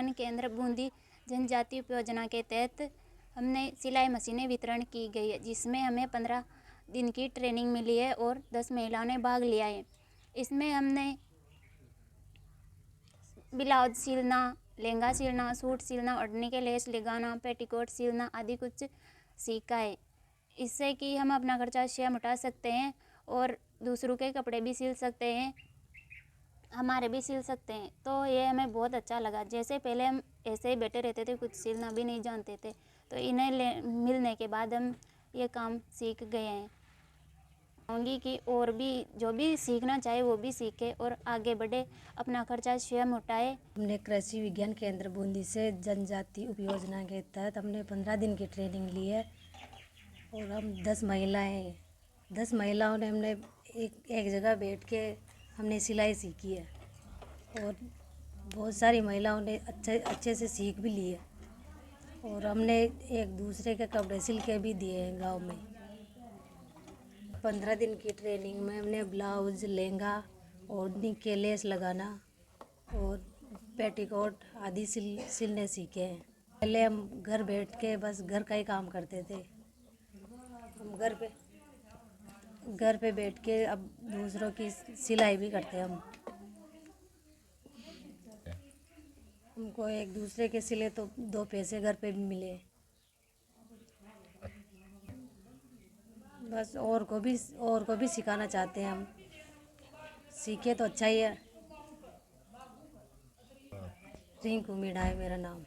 विज्ञान केंद्र बूंदी जनजाति उपयोजना के तहत हमने सिलाई मशीनें वितरण की गई है, जिसमें हमें 15 दिन की ट्रेनिंग मिली है और 10 महिलाओं ने भाग लिया है। इसमें हमने ब्लाउज सिलना, लहंगा सिलना, सूट सिलना, ओढ़नी के लेस लगाना, पेटीकोट सिलना आदि कुछ सीखा है। इससे कि हम अपना खर्चा स्वयं उठा सकते हैं और दूसरों के कपड़े भी सिल सकते हैं, हमारे भी सिल सकते हैं। तो ये हमें बहुत अच्छा लगा। जैसे पहले हम ऐसे ही बैठे रहते थे, कुछ सिलना भी नहीं जानते थे, तो इन्हें मिलने के बाद हम ये काम सीख गए हैं। कहूँगी कि और भी जो भी सीखना चाहे वो भी सीखे और आगे बढ़े, अपना खर्चा स्वयं उठाए। हमने कृषि विज्ञान केंद्र बूंदी से जनजाति उपयोजना के तहत हमने 15 दिन की ट्रेनिंग ली है और हम 10 महिलाओं ने हमने एक जगह बैठ के हमने सिलाई सीखी है और बहुत सारी महिलाओं ने अच्छे से सीख भी ली है और हमने एक दूसरे के कपड़े सिल के भी दिए हैं गांव में। 15 दिन की ट्रेनिंग में हमने ब्लाउज, लहंगा, ओढ़नी के लेस लगाना और पेटीकोट आदि सिलने सीखे हैं। पहले हम घर बैठ के बस घर का ही काम करते थे। हम घर पे बैठ के अब दूसरों की सिलाई भी करते हैं। हमको एक दूसरे के सिले तो 2 पैसे घर पे भी मिले। बस और को भी सिखाना चाहते हैं हम। सीखे तो अच्छा ही है। रिंकू मीणा है मेरा नाम।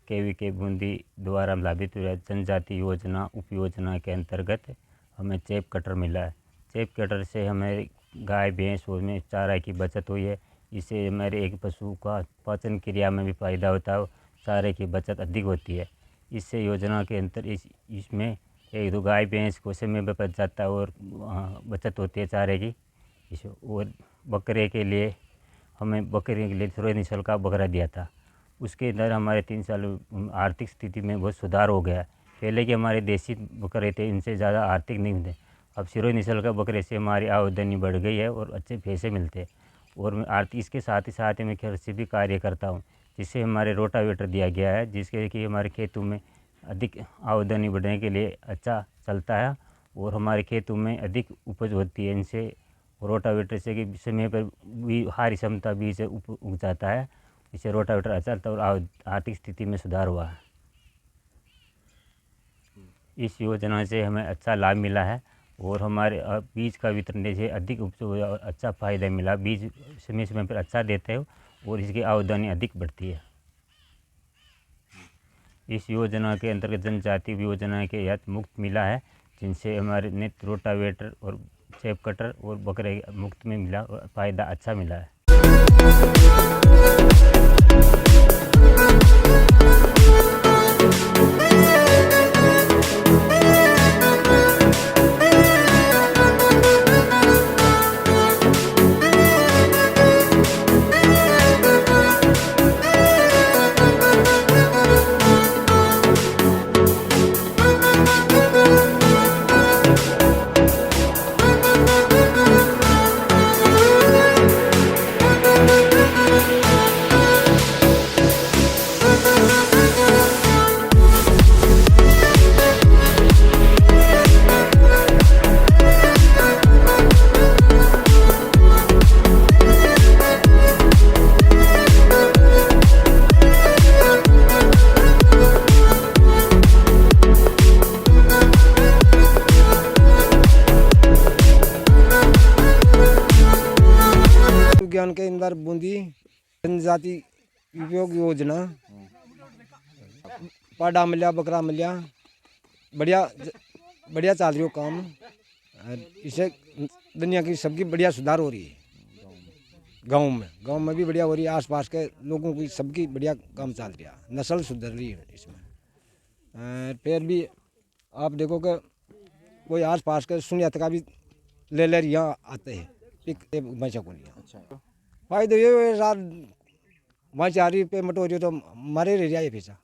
KVK बूंदी द्वारा लाभित हुआ जनजाति योजना उपयोजना के अंतर्गत हमें चेप कटर मिला है। चेप कटर से हमें गाय भैंस में चारा की बचत हुई है। इससे हमारे एक पशु का पाचन क्रिया में भी फायदा होता है, चारे की बचत अधिक होती है। इससे योजना के अंतर इसमें एक दो गाय भैंस को समय में बच जाता है और बचत होती है चारे की। और बकरे के लिए हमें थोड़े नस्ल का बकरा दिया था। उसके अंदर हमारे 3 साल आर्थिक स्थिति में बहुत सुधार हो गया। पहले के हमारे देसी बकरे थे, इनसे ज़्यादा आर्थिक नहीं थे। अब सिरोही नस्ल का बकरे से हमारी आमदनी बढ़ गई है और अच्छे पैसे मिलते हैं। और मैं आर्थिक इसके साथ ही मैं कृषि भी कार्य करता हूँ, जिससे हमारे रोटावेटर दिया गया है, जिसके कि हमारे खेतों में अधिक आमदनी बढ़ने के लिए अच्छा चलता है और हमारे खेतों में अधिक उपज होती है इनसे। रोटावेटर से कि समय पर भी हारी क्षमता बीज उग जाता है इससे रोटावेटर अच्छा चलता और आर्थिक स्थिति में सुधार हुआ है। इस योजना से हमें अच्छा लाभ मिला है और हमारे बीज का वितरण जैसे अधिक उपयोग हुआ और अच्छा फ़ायदा मिला। बीज समय समय पर अच्छा देते हो और इसकी आमदनी अधिक बढ़ती है। इस योजना के अंतर्गत जनजाति योजना के तहत मुफ्त मिला है, जिनसे हमारे ने रोटावेटर और चेप कटर और बकरे मुफ्त में मिला और फ़ायदा अच्छा मिला है। विज्ञान के अंदर बूंदी जनजाति उपयोग योजना पाडा मिलिया बकरा मिलिया बढ़िया बढ़िया चल रही हो काम। और इससे दुनिया की सबकी बढ़िया सुधार हो रही है। गांव में भी बढ़िया हो रही है। आसपास के लोगों की सबकी बढ़िया काम चल रहा है। नस्ल सुधर रही है इसमें। फिर भी आप देखो कि कोई आसपास के सुनियत का भी ले यहाँ आते हैं बचा को लिया। अच्छा फायदा ये रात वहाँ चारी पे मटोरी तो मारे रह जाए पैसा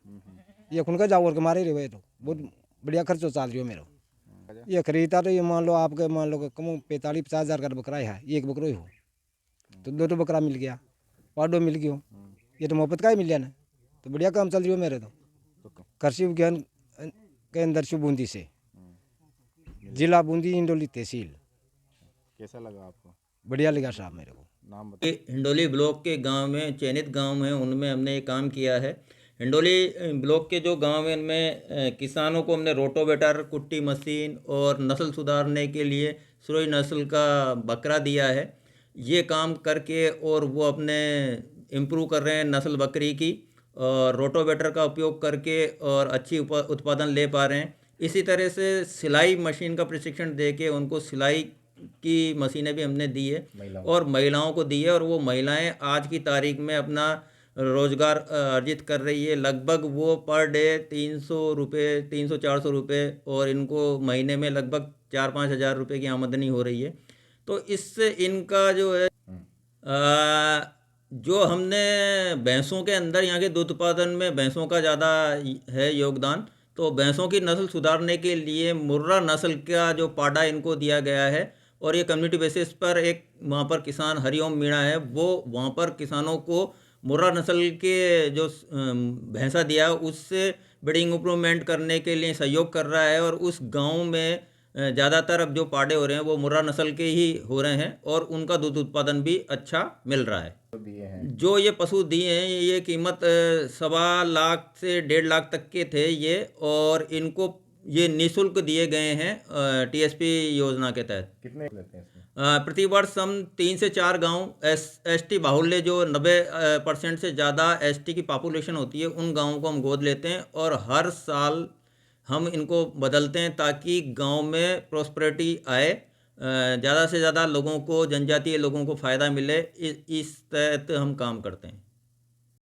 ये खुनका जाओ के मारे रहे तो बहुत बढ़िया खर्चो चल रही हो मेरा। ये खरीदा तो ये मान लो आपके मान लो कम 45-50 हज़ार का बकरा है। एक बकरो ही हो तो 2 बकरा मिल गया, पाडो मिल गया। ये तो मुफ्त का ही मिल गया ना, तो बढ़िया काम चल रही हो मेरे तो। कृषि विज्ञान के अंदर से बूंदी से जिला बूंदी हिंडोली तहसील। कैसा लगा आपको? बढ़िया लगा साहब मेरे को। नाम बता। हिंडोली ब्लॉक के गांव में चयनित गांव हैं उनमें हमने ये काम किया है। हिंडोली ब्लॉक के जो गांव हैं उनमें किसानों को हमने रोटोवेटर, कुट्टी मशीन और नस्ल सुधारने के लिए सुरई नस्ल का बकरा दिया है। ये काम करके और वो अपने इम्प्रूव कर रहे हैं नस्ल बकरी की और रोटोवेटर का उपयोग करके और अच्छी उत्पादन ले पा रहे हैं। इसी तरह से सिलाई मशीन का प्रशिक्षण दे के उनको सिलाई की मशीनें भी हमने दी है और महिलाओं को दी है और वो महिलाएं आज की तारीख में अपना रोज़गार अर्जित कर रही है। लगभग वो पर डे 300 रुपये 300-400 रुपये और इनको महीने में लगभग 4-5 हज़ार रुपये की आमदनी हो रही है। तो इससे इनका जो है जो हमने भैंसों के अंदर यहाँ के दूध उत्पादन में भैंसों का ज़्यादा है योगदान, तो भैंसों की नस्ल सुधारने के लिए मुर्रा नस्ल का जो पाडा इनको दिया गया है और ये कम्युनिटी बेसिस पर एक वहाँ पर किसान हरिओम मीणा है, वो वहाँ पर किसानों को मुर्रा नस्ल के जो भैंसा दिया उससे ब्रीडिंग इम्प्रूवमेंट करने के लिए सहयोग कर रहा है। और उस गांव में ज़्यादातर अब जो पाडे हो रहे हैं वो मुर्रा नस्ल के ही हो रहे हैं और उनका दूध उत्पादन भी अच्छा मिल रहा है। जो ये पशु दिए हैं ये कीमत 1.25 लाख से 1.5 लाख तक के थे ये, और इनको ये निःशुल्क दिए गए हैं टीएसपी योजना के तहत। कितने लेते हैं इसमें? प्रतिवर्ष हम 3 से 4 गांव एसटी बाहुल्य जो 90% से ज़्यादा एसटी की पॉपुलेशन होती है उन गाँवों को हम गोद लेते हैं और हर साल हम इनको बदलते हैं ताकि गांव में प्रॉस्पेरिटी आए, ज़्यादा से ज़्यादा लोगों को, जनजातीय लोगों को फ़ायदा मिले। इस तहत हम काम करते हैं।